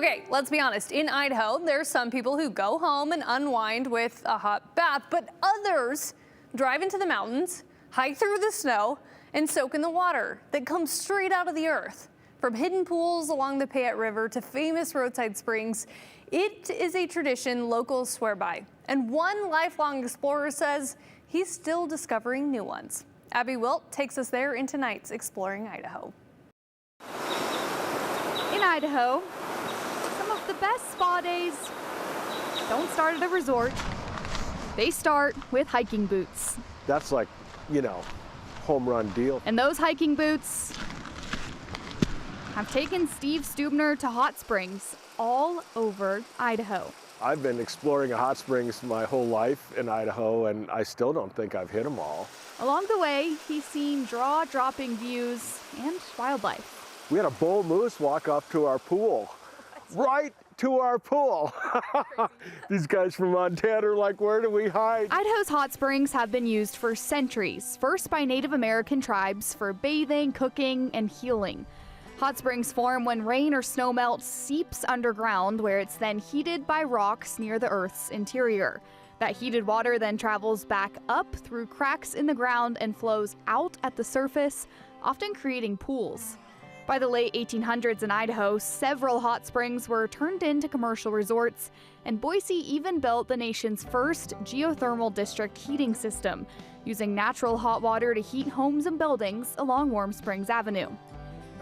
Okay, let's be honest. In Idaho, there's some people who go home and unwind with a hot bath, but others drive into the mountains, hike through the snow, and soak in the water that comes straight out of the earth. From hidden pools along the Payette River to famous roadside springs, it is a tradition locals swear by. And one lifelong explorer says he's still discovering new ones. Abby Wilt takes us there in tonight's Exploring Idaho. In Idaho, some of the best spa days don't start at a resort. They start with hiking boots. That's like, home run deal. And those hiking boots have taken Steve Stubner to hot springs all over Idaho. I've been exploring hot springs my whole life in Idaho, and I still don't think I've hit them all. Along the way, he's seen jaw-dropping views and wildlife. We had a bull moose walk up to our pool. Right to our pool. These guys from Montana are like, where do we hide? Idaho's hot springs have been used for centuries, first by Native American tribes for bathing, cooking, and healing. Hot springs form when rain or snow melt seeps underground, where it's then heated by rocks near the Earth's interior. That heated water then travels back up through cracks in the ground and flows out at the surface, often creating pools. By the late 1800s in Idaho, several hot springs were turned into commercial resorts, and Boise even built the nation's first geothermal district heating system, using natural hot water to heat homes and buildings along Warm Springs Avenue.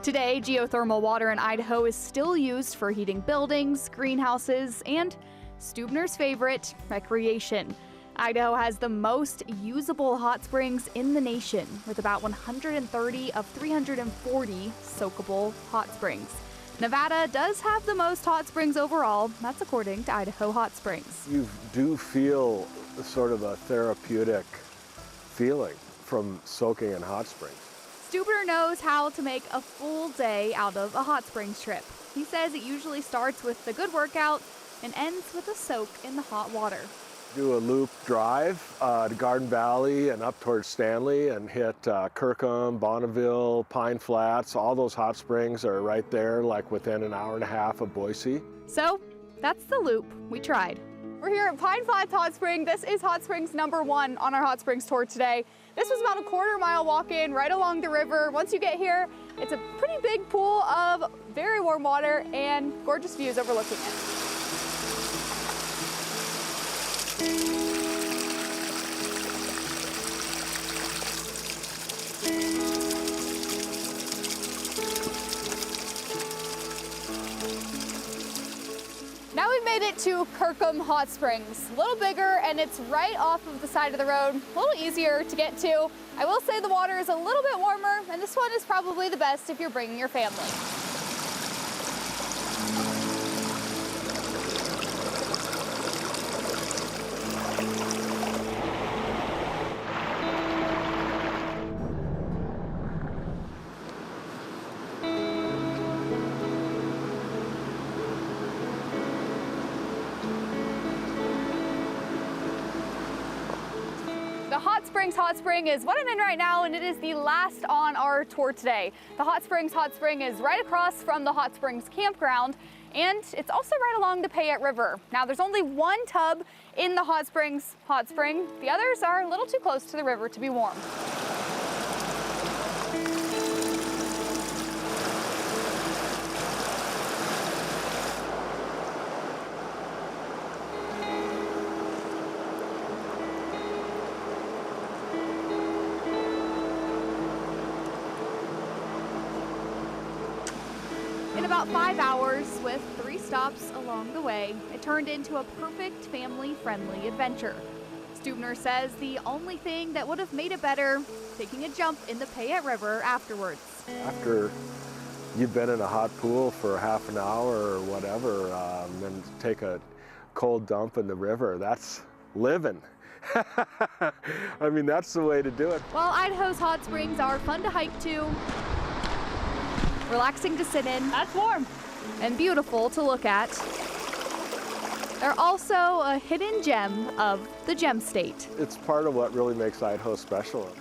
Today, geothermal water in Idaho is still used for heating buildings, greenhouses, and Stubner's favorite, recreation. Idaho has the most usable hot springs in the nation, with about 130 of 340 soakable hot springs. Nevada does have the most hot springs overall. That's according to Idaho Hot Springs. You do feel sort of a therapeutic feeling from soaking in hot springs. Stubner knows how to make a full day out of a hot springs trip. He says it usually starts with a good workout and ends with a soak in the hot water. Do a loop drive to Garden Valley and up towards Stanley and hit Kirkham, Bonneville, Pine Flats. All those hot springs are right there, like within an hour and a half of Boise. So that's the loop we tried. We're here at Pine Flats Hot Spring. This is hot springs number 1 on our hot springs tour today. This was about a quarter-mile walk-in right along the river. Once you get here, it's a pretty big pool of very warm water and gorgeous views overlooking it. Now we've made it to Kirkham Hot Springs. A little bigger, and it's right off of the side of the road, a little easier to get to. I will say the water is a little bit warmer, and this one is probably the best if you're bringing your family. The Hot Springs Hot Spring is what I'm in right now, and it is the last on our tour today. The Hot Springs Hot Spring is right across from the Hot Springs campground, and it's also right along the Payette River. Now, there's only one tub in the Hot Springs Hot Spring. The others are a little too close to the river to be warm. In about 5 hours, with 3 stops along the way, it turned into a perfect family-friendly adventure. Stubner says the only thing that would have made it better, taking a jump in the Payette River afterwards. After you've been in a hot pool for half an hour or whatever, and take a cold dump in the river, that's living. I mean, that's the way to do it. While Idaho's hot springs are fun to hike to, relaxing to sit in, That's warm. and beautiful to look at, they're also a hidden gem of the Gem State. It's part of what really makes Idaho special.